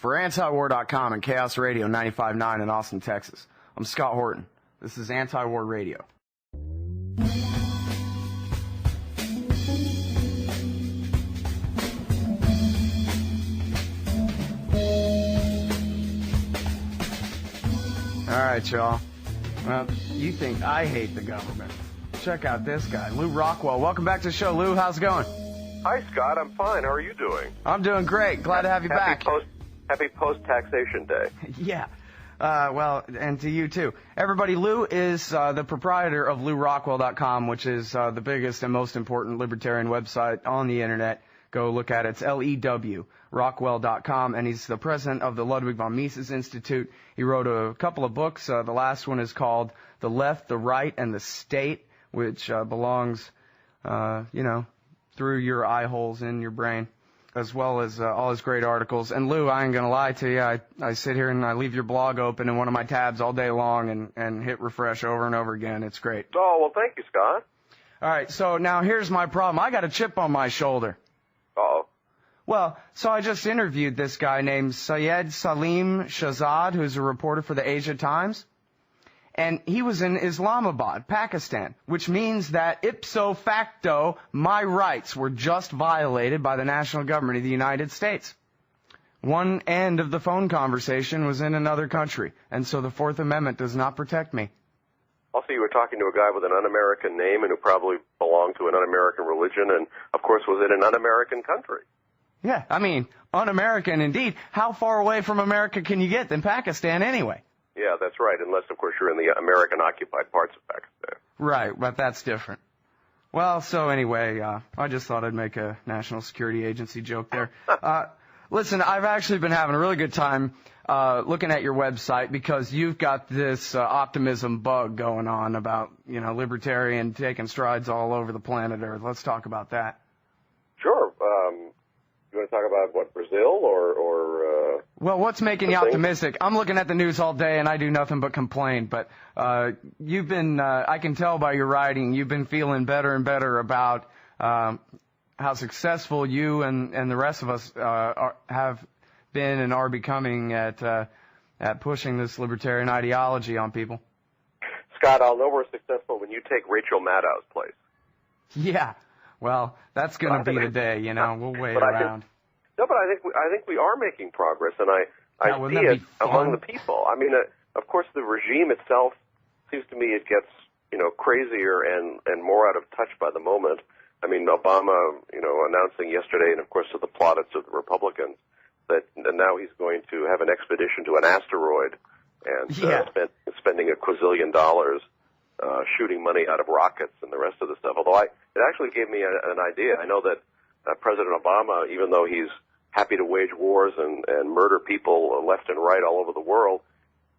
for Antiwar.com and Chaos Radio 95.9 in Austin, Texas. I'm Scott Horton. This is Antiwar Radio. All right, y'all. Well, you think I hate the government. Check out this guy, Lew Rockwell. Welcome back to the show. Lew, how's it going? Hi, Scott. I'm fine. How are you doing? I'm doing great. Glad to have you back. Happy post-taxation day. Yeah. Well, and to you, too. Everybody, Lew is the proprietor of LewRockwell.com, which is the biggest and most important libertarian website on the Internet. Go look at it. It's L-E-W, Rockwell.com, and he's the president of the Ludwig von Mises Institute. He wrote a couple of books. The last one is called The Left, the Right, and the State, which belongs, through your eye holes in your brain, as well as all his great articles. And Lew, I ain't going to lie to you. I sit here and I leave your blog open in one of my tabs all day long and hit refresh over and over again. It's great. Oh, well, thank you, Scott. All right, so now here's my problem. I got a chip on my shoulder. Uh-oh. Well, so I just interviewed this guy named Syed Salim Shahzad, who's a reporter for the Asia Times. And he was in Islamabad, Pakistan, which means that ipso facto, my rights were just violated by the national government of the United States. One end of the phone conversation was in another country, and so the Fourth Amendment does not protect me. Also, you were talking to a guy with an un-American name and who probably belonged to an un-American religion and, of course, was in an un-American country. Yeah, I mean, un-American indeed. How far away from America can you get than Pakistan anyway? Yeah, that's right, unless, of course, you're in the American-occupied parts of Pakistan. Right, but that's different. Well, so anyway, I just thought I'd make a National Security Agency joke there. Listen, I've actually been having a really good time looking at your website because you've got this optimism bug going on about, libertarian taking strides all over the planet Earth. Let's talk about that. Sure. You want to talk about, what, Brazil or Well, what's making you optimistic? I'm looking at the news all day, and I do nothing but complain. But you've been, I can tell by your writing, you've been feeling better and better about how successful you and the rest of us have been and are becoming at pushing this libertarian ideology on people. Scott, I'll know we're successful when you take Rachel Maddow's place. Yeah. Well, that's going to be the day, we'll wait around. But I think we are making progress, and I see it among the people. I mean, of course, the regime itself seems to me it gets crazier and more out of touch by the moment. I mean, Obama, announcing yesterday, and of course to the plaudits of the Republicans, that now he's going to have an expedition to an asteroid and spending $1 quadrillion shooting money out of rockets and the rest of the stuff. Although it actually gave me an idea. I know that President Obama, even though he's happy to wage wars and murder people left and right all over the world,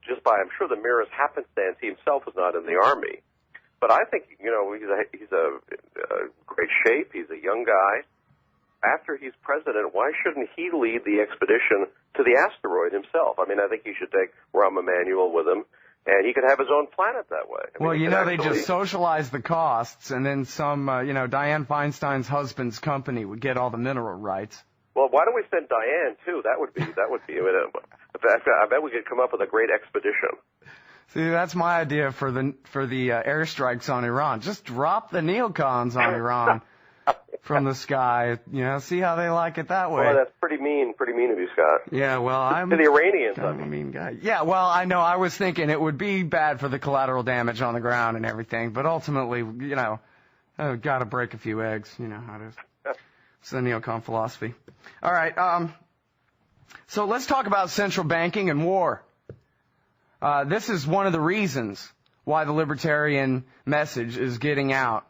just by, I'm sure, the merest happenstance, he himself is not in the army. But I think, he's a great shape. He's a young guy. After he's president, why shouldn't he lead the expedition to the asteroid himself? I mean, I think he should take Rahm Emanuel with him, and he could have his own planet that way. They just socialize the costs, and then some, Dianne Feinstein's husband's company would get all the mineral rights. Well, why don't we send Diane too? That would be. I bet we could come up with a great expedition. See, that's my idea for the airstrikes on Iran. Just drop the neocons on Iran from the sky. See how they like it that way. Well, that's pretty mean of you, Scott. Yeah, well, I'm to the Iranians. I'm a mean guy. Yeah, well, I know. I was thinking it would be bad for the collateral damage on the ground and everything, but ultimately, I've got to break a few eggs. You know how it is. It's the neocon philosophy. All right. So let's talk about central banking and war. This is one of the reasons why the libertarian message is getting out,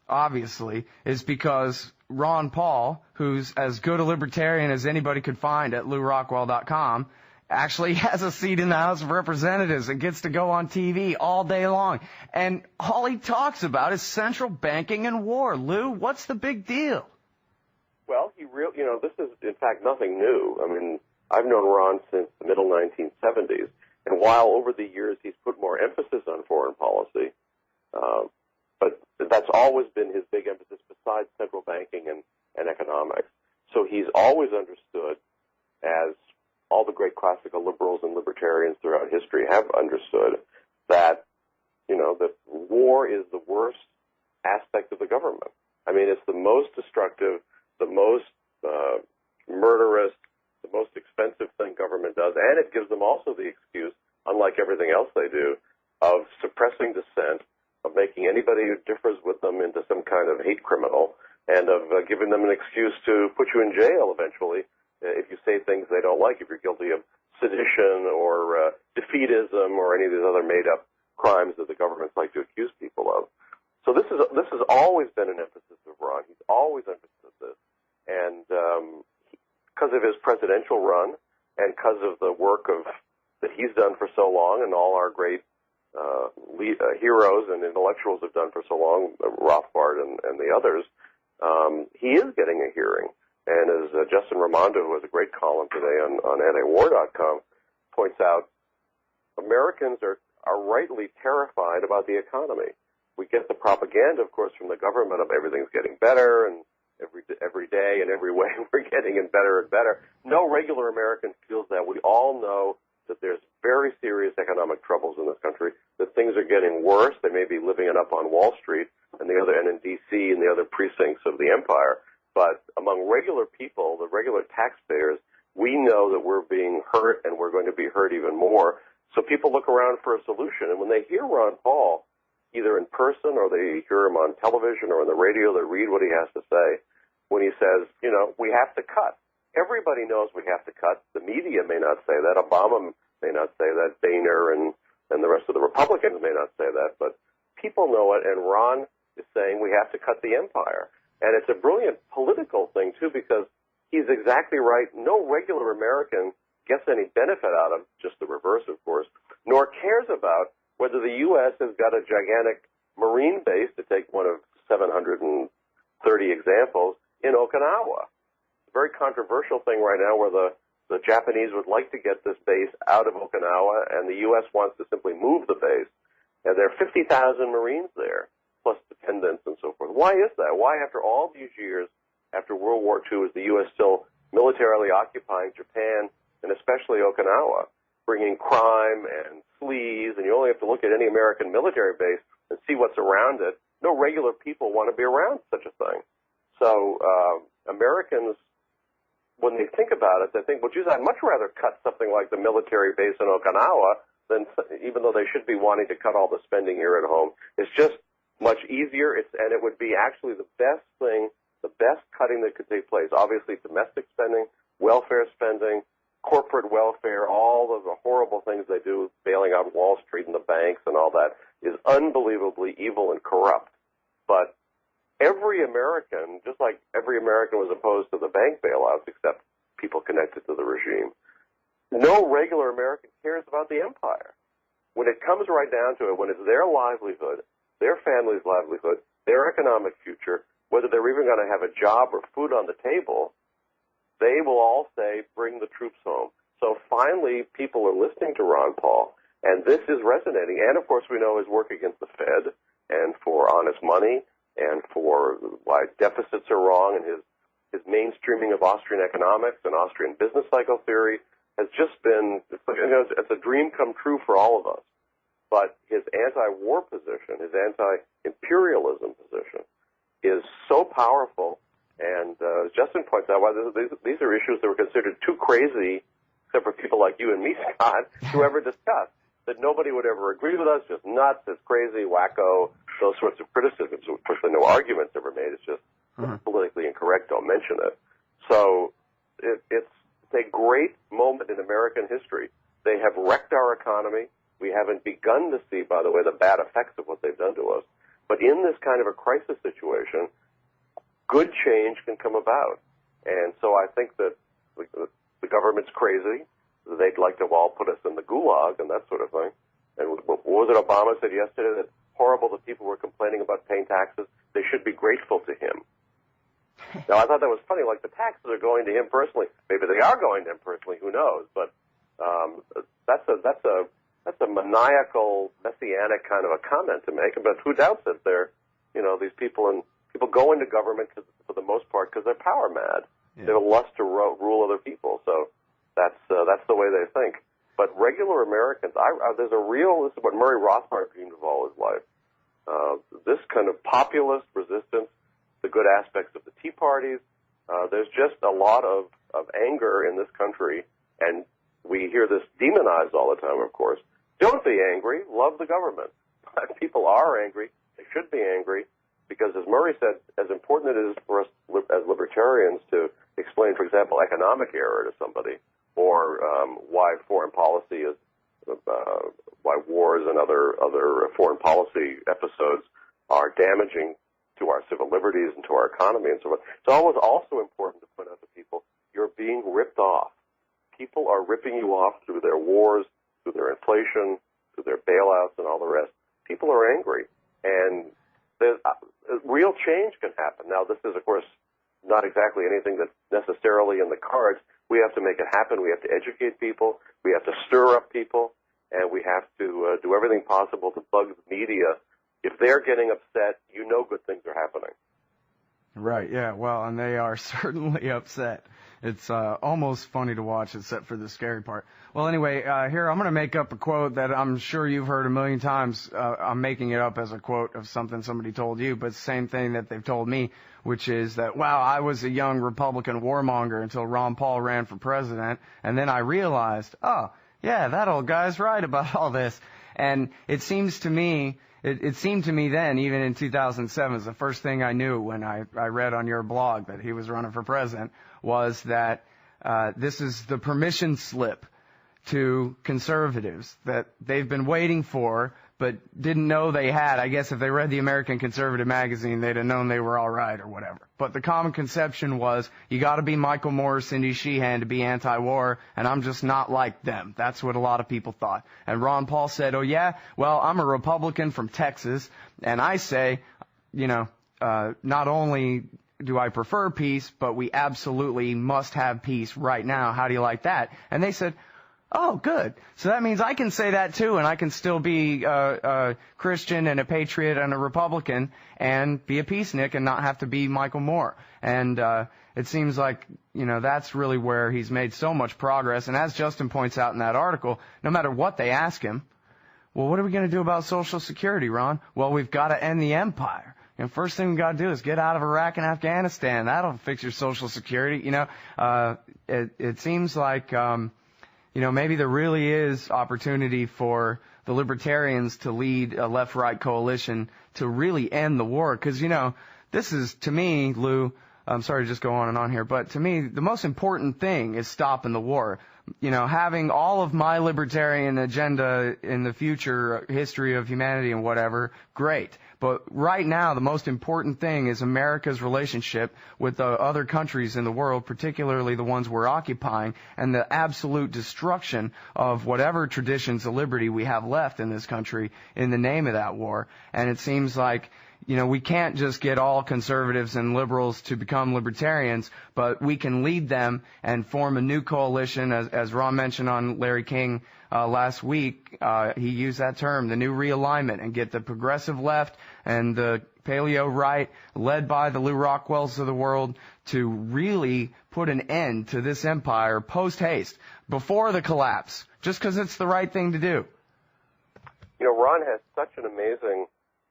obviously, is because Ron Paul, who's as good a libertarian as anybody could find at LewRockwell.com, actually has a seat in the House of Representatives and gets to go on TV all day long. And all he talks about is central banking and war. Lew, what's the big deal? Well, this is, in fact, nothing new. I mean, I've known Ron since the middle 1970s. And while over the years he's put more emphasis on foreign policy, but that's always been his big emphasis besides central banking and economics. So he's always understood as all the great classical liberals and libertarians throughout history have understood that, that war is the worst aspect of the government. I mean, it's the most destructive, the most murderous, the most expensive thing government does, and it gives them also the excuse, unlike everything else they do, of suppressing dissent, of making anybody who differs with them into some kind of hate criminal, and of giving them an excuse to put you in jail eventually if you say things they don't like, if you're guilty of sedition or defeatism or any of these other made-up crimes that the governments like to accuse people of. So this has always been an emphasis of Ron. He's always understood this. And because of his presidential run and because of the work that he's done for so long and all our great heroes and intellectuals have done for so long, Rothbard and the others, he is getting a hearing. And as Justin Raimondo, who has a great column today on Antiwar.com, points out, Americans are rightly terrified about the economy. We get the propaganda, of course, from the government of everything's getting better, and every day and every way we're getting in better and better. No regular American feels that. We all know that there's very serious economic troubles in this country, that things are getting worse. They may be living it up on Wall Street and in D.C. and the other precincts of the empire. But among regular people, the regular taxpayers, we know that we're being hurt and we're going to be hurt even more. So people look around for a solution. And when they hear Ron Paul, either in person or they hear him on television or on the radio, they read what he has to say. When he says, we have to cut. Everybody knows we have to cut. The media may not say that. Obama may not say that. Boehner and the rest of the Republicans may not say that. But people know it, and Ron is saying we have to cut the empire. And it's a brilliant political thing, too, because he's exactly right. No regular American gets any benefit out of, just the reverse, of course, nor cares about whether the U.S. has got a gigantic Marine base, to take one of 730 examples, in Okinawa. It's a very controversial thing right now where the Japanese would like to get this base out of Okinawa, and the U.S. wants to simply move the base. And there are 50,000 Marines there, plus dependents and so forth. Why is that? Why, after all these years, after World War II, is the U.S. still militarily occupying Japan, and especially Okinawa, bringing crime and fleas, and you only have to look at any American military base and see what's around it. No regular people want to be around such a thing. So Americans, when they think about it, they think, well, geez, I'd much rather cut something like the military base in Okinawa than, even though they should be wanting to cut all the spending here at home. It's just much easier, and it would be actually the best thing, the best cutting that could take place. Obviously, domestic spending, welfare spending, corporate welfare, all of the horrible things they do, bailing out Wall Street and the banks and all that, is unbelievably evil and corrupt. But every American, just like every American was opposed to the bank bailouts, except people connected to the regime, no regular American cares about the empire. When it comes right down to it, when it's their livelihood, their family's livelihood, their economic future, whether they're even going to have a job or food on the table, they will all say, bring the troops home. So finally, people are listening to Ron Paul, and this is resonating. And, of course, we know his work against the Fed and for honest money and for why deficits are wrong, and his mainstreaming of Austrian economics and Austrian business cycle theory has just been, it's a dream come true for all of us. But his anti-war position, his anti-imperialism position, is so powerful. And as Justin points out, these are issues that were considered too crazy, except for people like you and me, Scott, to ever discuss. That nobody would ever agree with us, just nuts, it's crazy, wacko, those sorts of criticisms. Of course, there are no arguments ever made. It's just politically incorrect. Don't mention it. So it's a great moment in American history. They have wrecked our economy. We haven't begun to see, by the way, the bad effects of what they've done to us. But in this kind of a crisis situation, good change can come about. And so I think that the government's crazy. They'd like to all put us in the gulag and that sort of thing. And what was it Obama said yesterday? That horrible that people were complaining about paying taxes. They should be grateful to him. Now, I thought that was funny. Like, the taxes are going to him personally. Maybe they are going to him personally. Who knows? But that's a maniacal, messianic kind of a comment to make. But who doubts that these people go into government for the most part because they're power mad. Yeah. They have a lust to rule other people. So that's that's the way they think. But regular Americans, this is what Murray Rothbard dreamed of all his life. This kind of populist resistance, the good aspects of the Tea Parties. There's just a lot of anger in this country, and we hear this demonized all the time, of course. Don't be angry. Love the government. People are angry. They should be angry because, as Murray said, as important it is for us as libertarians to explain, for example, economic error to somebody, or why foreign policy is, why wars and other foreign policy episodes are damaging to our civil liberties and to our economy and so forth. It's always also important to point out to people you're being ripped off. People are ripping you off through their wars, through their inflation, through their bailouts and all the rest. People are angry, and real change can happen. Now, this is, of course, not exactly anything that's necessarily in the cards. We have to make it happen. We have to educate people. We have to stir up people, and we have to do everything possible to bug the media. If they're getting upset, you know good things are happening. Right, yeah, well, and they are certainly upset. It's almost funny to watch, except for the scary part. Well, anyway, here, I'm going to make up a quote that I'm sure you've heard a million times. I'm making it up as a quote of something somebody told you, but it's the same thing that they've told me, which is that, wow, I was a young Republican warmonger until Ron Paul ran for president, and then I realized, oh, yeah, that old guy's right about all this. And it seems to me... It seemed to me then, even in 2007, the first thing I knew when I read on your blog that he was running for president was that this is the permission slip to conservatives that they've been waiting for but didn't know they had. I guess if they read the American Conservative magazine, they'd have known they were all right or whatever. But the common conception was, you got to be Michael Moore or Cindy Sheehan to be anti-war, and I'm just not like them. That's what a lot of people thought. And Ron Paul said, oh yeah, well, I'm a Republican from Texas, and I say, not only do I prefer peace, but we absolutely must have peace right now. How do you like that? And they said, oh, good. So that means I can say that too, and I can still be a Christian and a patriot and a Republican and be a peacenik and not have to be Michael Moore. And it seems like, that's really where he's made so much progress. And as Justin points out in that article, no matter what they ask him, well, what are we going to do about Social Security, Ron? Well, we've got to end the empire. And first thing we got to do is get out of Iraq and Afghanistan. That'll fix your Social Security. It seems like... maybe there really is opportunity for the libertarians to lead a left-right coalition to really end the war. Because, this is, to me, Lou, I'm sorry to just go on and on here, but to me, the most important thing is stopping the war. Having all of my libertarian agenda in the future, history of humanity and whatever, great. But right now, the most important thing is America's relationship with the other countries in the world, particularly the ones we're occupying, and the absolute destruction of whatever traditions of liberty we have left in this country in the name of that war. And it seems like, we can't just get all conservatives and liberals to become libertarians, but we can lead them and form a new coalition, as Ron mentioned on Larry King last week. He used that term, the new realignment, and get the progressive left and the paleo right, led by the Lew Rockwells of the world, to really put an end to this empire post-haste, before the collapse, just because it's the right thing to do. Ron has such an amazing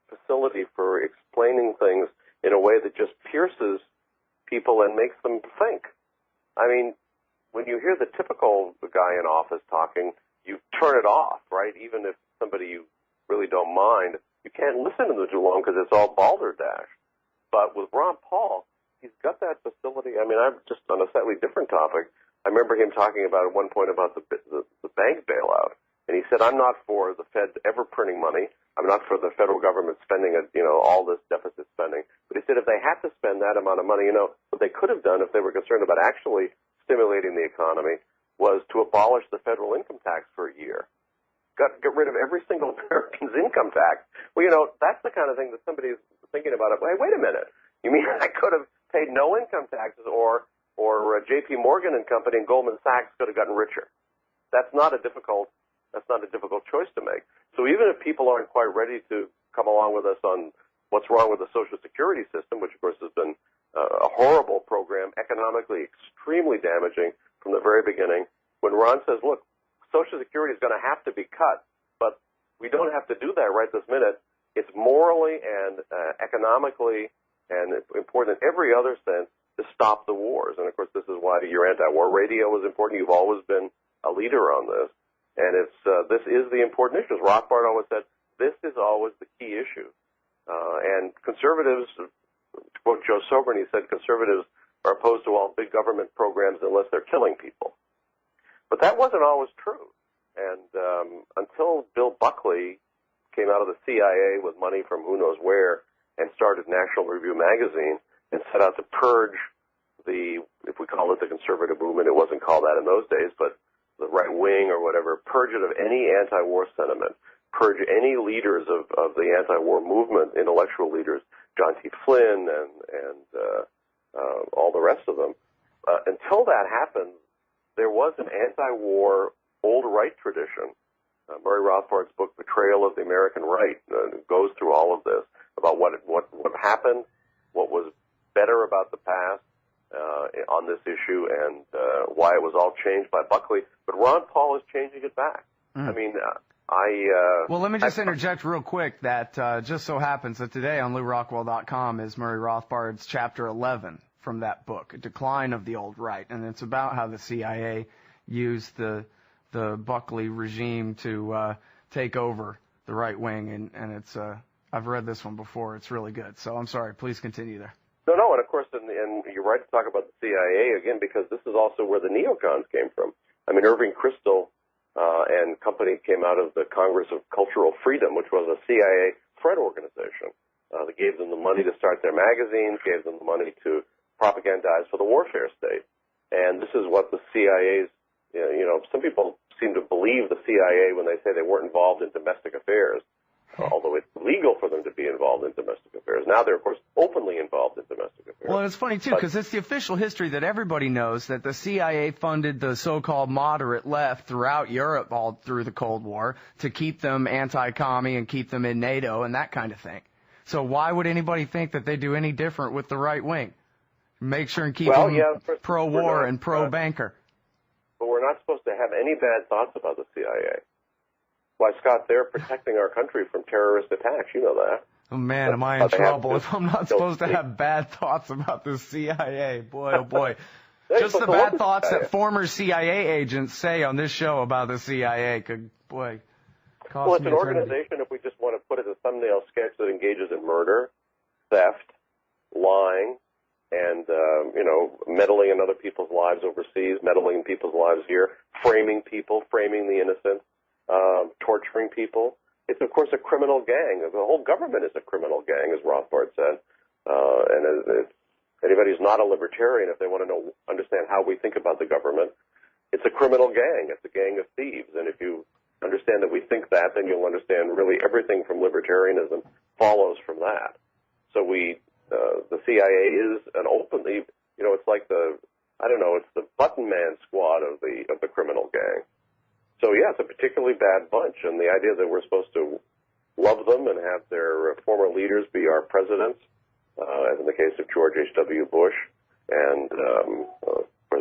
facility for explaining things in a way that just pierces people and makes them think. I mean, when you hear the typical guy in office talking, you turn it off, right? Even if somebody you really don't mind, you can't listen to them too long because it's all balderdash. But with Ron Paul, he's got that facility. I mean, I'm just on a slightly different topic. I remember him talking about at one point about the bank bailout. And he said, I'm not for the Fed ever printing money. I'm not for the federal government spending, all this deficit spending. But he said if they had to spend that amount of money, what they could have done if they were concerned about actually stimulating the economy was to abolish the federal income tax for a year. Get rid of every single American's income tax. Well, that's the kind of thing that somebody's thinking about. Hey, wait a minute. You mean I could have paid no income taxes or J.P. Morgan and Company and Goldman Sachs could have gotten richer? That's not a difficult choice to make. So even if people aren't quite ready to come along with us on what's wrong with the Social Security system, which of course has been a horrible program, economically extremely damaging from the very beginning, when Ron says, look, Social Security is going to have to be cut, but we don't have to do that right this minute. It's morally and economically and important in every other sense to stop the wars. And, of course, this is why your anti-war radio is important. You've always been a leader on this. And this is the important issue. As Rothbard always said, this is always the key issue. And conservatives, to quote Joe Sobran, he said conservatives are opposed to all big government programs unless they're killing people. But that wasn't always true. And until Bill Buckley came out of the CIA with money from who knows where and started National Review magazine and set out to purge if we call it the conservative movement, it wasn't called that in those days, but the right wing or whatever, purge it of any anti-war sentiment, purge any leaders of the anti-war movement, intellectual leaders, John T. Flynn and all the rest of them. Until that happened, there was an anti-war old right tradition. Murray Rothbard's book, Betrayal of the American Right, goes through all of this, about what happened, what was better about the past on this issue, and why it was all changed by Buckley. But Ron Paul is changing it back. I mean, well, let me just interject real quick that just so happens that today on LewRockwell.com is Murray Rothbard's Chapter 11 from that book, A Decline of the Old Right, and it's about how the CIA used the Buckley regime to take over the right wing, and it's I've read this one before. It's really good. So I'm sorry. Please continue there. No, and of course, and you're right to talk about the CIA again, because this is also where the neocons came from. I mean, Irving Kristol and company came out of the Congress of Cultural Freedom, which was a CIA threat organization. That gave them the money to start their magazines, gave them the money to propagandize for the warfare state. And this is what the CIA's, some people seem to believe the CIA when they say they weren't involved in domestic affairs, although it's legal for them to be involved in domestic affairs. Now they're, of course, openly involved in domestic affairs. Well, it's funny, too, because it's the official history that everybody knows that the CIA funded the so-called moderate left throughout Europe all through the Cold War to keep them anti-commie and keep them in NATO and that kind of thing. So why would anybody think that they do any different with the right wing? Make sure and keep them pro-war and pro-banker. But we're not supposed to have any bad thoughts about the CIA. Why, Scott, they're protecting our country from terrorist attacks. You know that. Oh, man, am I in trouble if I'm not supposed to have bad thoughts about the CIA? Boy, oh, boy. Just the bad thoughts that former CIA agents say on this show about the CIA could, boy, cost me. Well, it's an organization, if we just want to put it as a thumbnail sketch, that engages in murder, theft, lying, and, meddling in other people's lives overseas, meddling in people's lives here, framing people, framing the innocent, torturing people. It's, of course, a criminal gang. The whole government is a criminal gang, as Rothbard said. And anybody who's not a libertarian, if they want to understand how we think about the government, it's a criminal gang. It's a gang of thieves. And if you understand that we think that, then you'll understand really everything from libertarianism follows from that. So the CIA is an openly, it's like it's the button man squad of the criminal gang. So, yeah, it's a particularly bad bunch, and the idea that we're supposed to love them and have their former leaders be our presidents, as in the case of George H.W. Bush and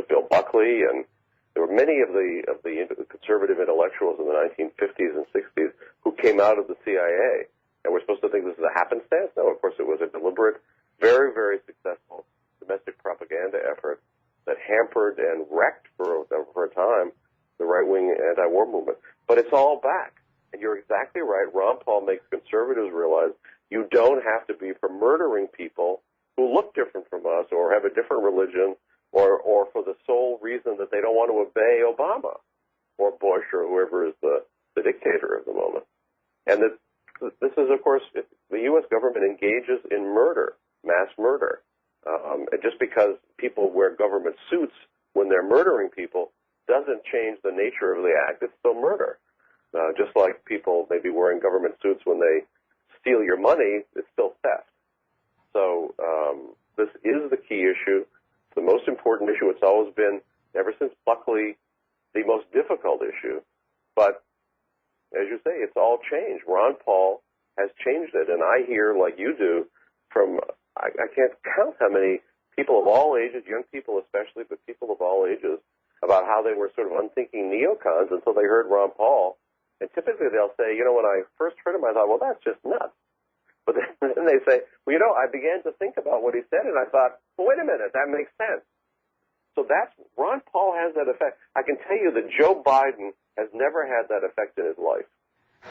Bill Buckley, and there were many of the conservative intellectuals in the 1950s and 60s who came out of the CIA, and we're supposed to think this is a happenstance? No, of course it was a deliberate, very, very successful domestic propaganda effort that hampered and wrecked for a time the right-wing anti-war movement. But it's all back. And you're exactly right. Ron Paul makes conservatives realize you don't have to be for murdering people who look different from us or have a different religion or for the sole reason that they don't want to obey Obama or Bush or whoever is the dictator of the moment. And this is, of course, the U.S. government engages in murder, mass murder. And just because people wear government suits when they're murdering people doesn't change the nature of the act. It's still murder. Just like people may be wearing government suits when they steal your money, it's still theft. So this is the key issue. It's the most important issue. It's always been, ever since Buckley, the most difficult issue. But as you say, it's all changed. Ron Paul has changed it. And I hear, like you do, from, I can't count how many people of all ages, young people especially, but people of all ages, about how they were sort of unthinking neocons until they heard Ron Paul. And typically they'll say, when I first heard him, I thought, well, that's just nuts. But then they say, well, I began to think about what he said, and I thought, well, wait a minute, that makes sense. So Ron Paul has that effect. I can tell you that Joe Biden has never had that effect in his life.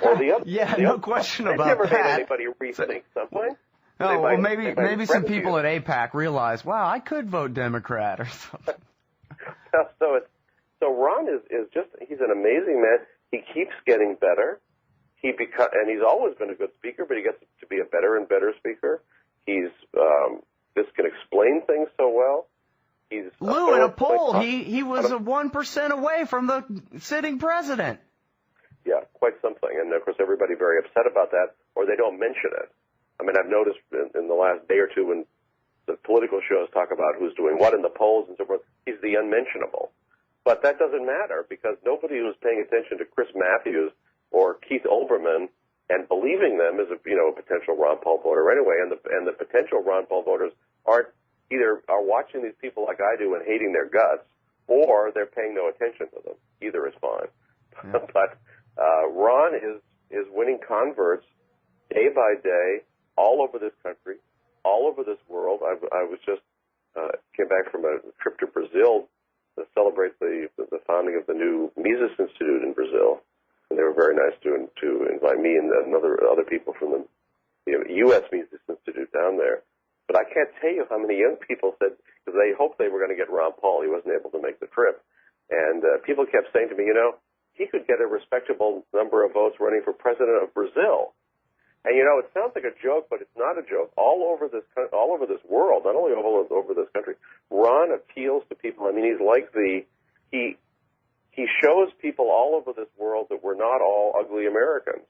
Or the other, no question about that. Never made anybody rethink something. Oh, well, maybe some people at AIPAC realize, wow, I could vote Democrat or something. So Ron is just, he's an amazing man. He keeps getting better. And he's always been a good speaker, but he gets to be a better and better speaker. He's just can explain things so well. Lew, in a poll, he was 1% away from the sitting president. Yeah, quite something. And, of course, everybody very upset about that, or they don't mention it. I mean, I've noticed in the last day or two when the political shows talk about who's doing what in the polls and so forth, he's the unmentionable. But that doesn't matter because nobody who's paying attention to Chris Matthews or Keith Olbermann and believing them is a potential Ron Paul voter anyway. And the potential Ron Paul voters are watching these people like I do and hating their guts, or they're paying no attention to them. Either is fine. Yeah. But Ron is winning converts day by day all over this country, all over this world. I was just came back from a trip to Brazil to celebrate the founding of the new Mises Institute in Brazil, and they were very nice to invite me and other people from the U.S. Mises Institute down there. But I can't tell you how many young people said, because they hoped they were going to get Ron Paul. He wasn't able to make the trip. And people kept saying to me, he could get a respectable number of votes running for president of Brazil. And, it sounds like a joke, but it's not a joke. All over this world, not only all over this country, Ron appeals to people. I mean, he's like he shows people all over this world that we're not all ugly Americans,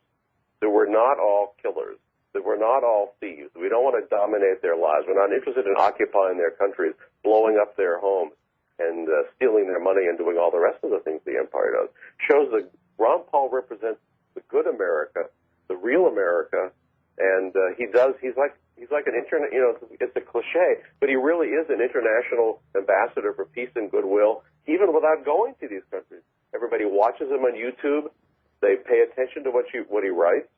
that we're not all killers, that we're not all thieves. We don't want to dominate their lives. We're not interested in occupying their countries, blowing up their homes, and stealing their money and doing all the rest of the things the empire does. Shows that Ron Paul represents the good America, the real America, and he's like an internet. It's a cliche, but he really is an international ambassador for peace and goodwill, even without going to these countries. Everybody watches him on YouTube. They pay attention to what he writes.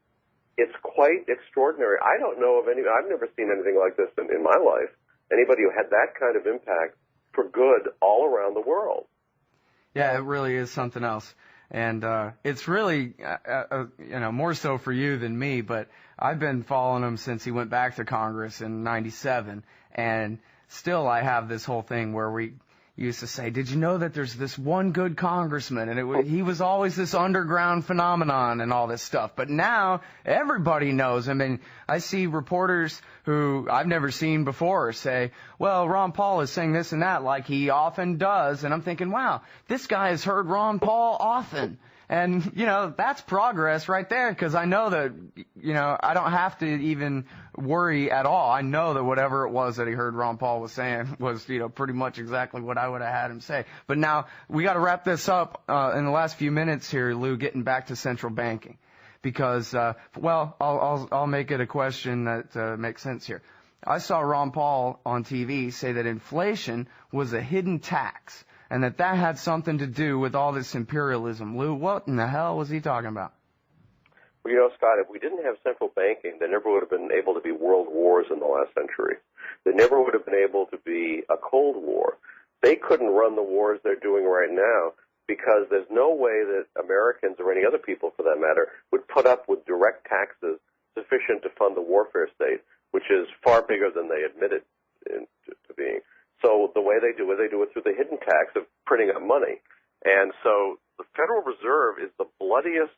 It's quite extraordinary. I don't know of I've never seen anything like this in my life. Anybody who had that kind of impact for good all around the world. Yeah, it really is something else. And it's really, more so for you than me, but I've been following him since he went back to Congress in '97, and still I have this whole thing where we used to say, did you know that there's this one good congressman? And he was always this underground phenomenon and all this stuff. But now everybody knows. I mean, I see reporters who I've never seen before say, well, Ron Paul is saying this and that like he often does. And I'm thinking, wow, this guy has heard Ron Paul often. And, that's progress right there, because I know that, I don't have to even worry at all. I know that whatever it was that he heard Ron Paul was saying was, pretty much exactly what I would have had him say. But now we got to wrap this up in the last few minutes here, Lew, getting back to central banking. Because, I'll make it a question that makes sense here. I saw Ron Paul on TV say that inflation was a hidden tax, and that had something to do with all this imperialism. Lew, what in the hell was he talking about? Well, Scott, if we didn't have central banking, there never would have been able to be world wars in the last century. There never would have been able to be a Cold War. They couldn't run the wars they're doing right now because there's no way that Americans or any other people, for that matter, would put up with direct taxes sufficient to fund the warfare state, which is far bigger than they admitted to being. So the way they do it through the hidden tax of printing up money. And so the Federal Reserve is the bloodiest.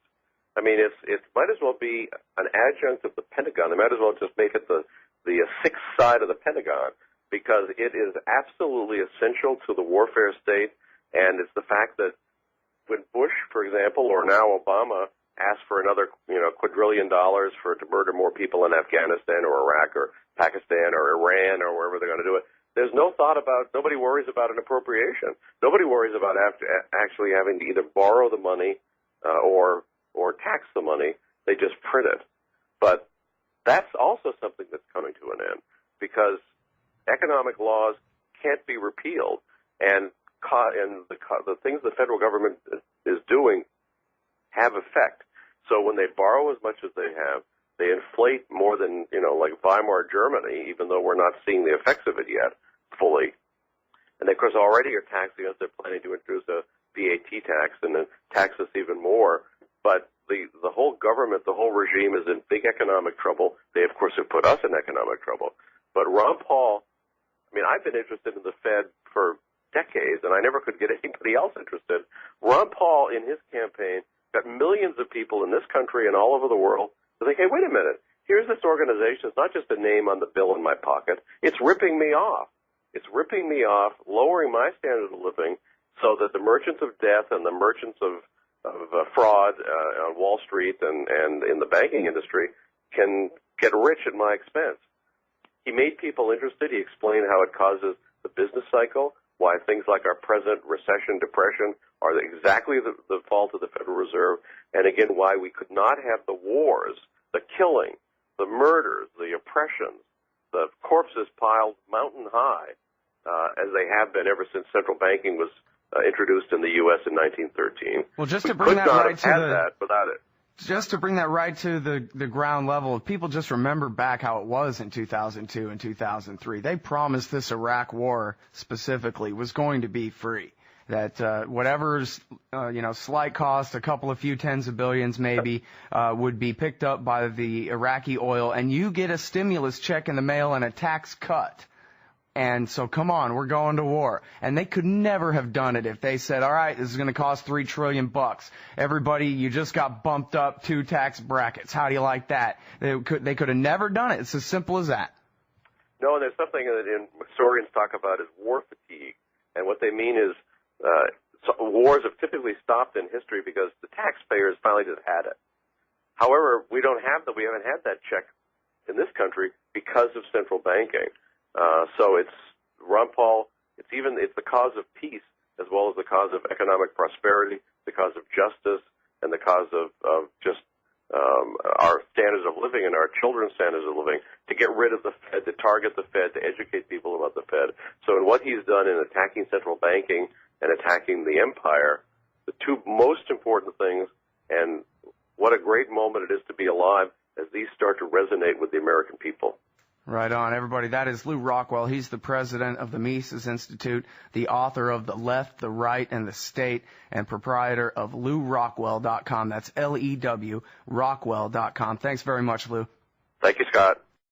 I mean, it might as well be an adjunct of the Pentagon. They might as well just make it the sixth side of the Pentagon, because it is absolutely essential to the warfare state. And it's the fact that when Bush, for example, or now Obama asked for another quadrillion dollars to murder more people in Afghanistan or Iraq or Pakistan or Iran or wherever they're going to do it, there's nobody worries about an appropriation. Nobody worries about actually having to either borrow the money or tax the money. They just print it. But that's also something that's coming to an end, because economic laws can't be repealed. And the things the federal government is doing have effect. So when they borrow as much as they have, they inflate more than, like Weimar Germany, even though we're not seeing the effects of it yet fully. And they, of course, already are taxing us. They're planning to introduce a VAT tax and then tax us even more. But the whole government, the whole regime is in big economic trouble. They, of course, have put us in economic trouble. But Ron Paul, I've been interested in the Fed for decades, and I never could get anybody else interested. Ron Paul, in his campaign, got millions of people in this country and all over the world to think, hey, wait a minute, here's this organization. It's not just a name on the bill in my pocket. It's ripping me off. It's ripping me off, lowering my standard of living so that the merchants of death and the merchants of fraud on Wall Street and in the banking industry can get rich at my expense. He made people interested. He explained how it causes the business cycle, why things like our present recession, depression are exactly the fault of the Federal Reserve, and again, why we could not have the wars, the killing, the murders, the oppressions, the corpses piled mountain high, as they have been ever since central banking was introduced in the U.S. in 1913. Well, just to bring that right to that without it. Just to bring that right to the ground level, if people just remember back how it was in 2002 and 2003, they promised this Iraq war specifically was going to be free. That whatever's slight cost, a couple of few tens of billions maybe, would be picked up by the Iraqi oil, and you get a stimulus check in the mail and a tax cut. And so, come on, we're going to war. And they could never have done it if they said, all right, this is going to cost $3 trillion. Everybody, you just got bumped up 2 tax brackets. How do you like that? They could have never done it. It's as simple as that. No, and there's something that historians talk about is war fatigue. And what they mean is wars have typically stopped in history because the taxpayers finally just had it. However, we haven't had that check in this country because of central banking. So it's Ron Paul. It's the cause of peace as well as the cause of economic prosperity, the cause of justice, and the cause of just our standards of living and our children's standards of living. To get rid of the Fed, to target the Fed, to educate people about the Fed. So in what he's done in attacking central banking and attacking the empire, the two most important things, and what a great moment it is to be alive as these start to resonate with the American people. Right on, everybody. That is Lew Rockwell. He's the president of the Mises Institute, the author of The Left, the Right, and the State, and proprietor of LewRockwell.com. That's Lew, Rockwell.com. Thanks very much, Lew. Thank you, Scott.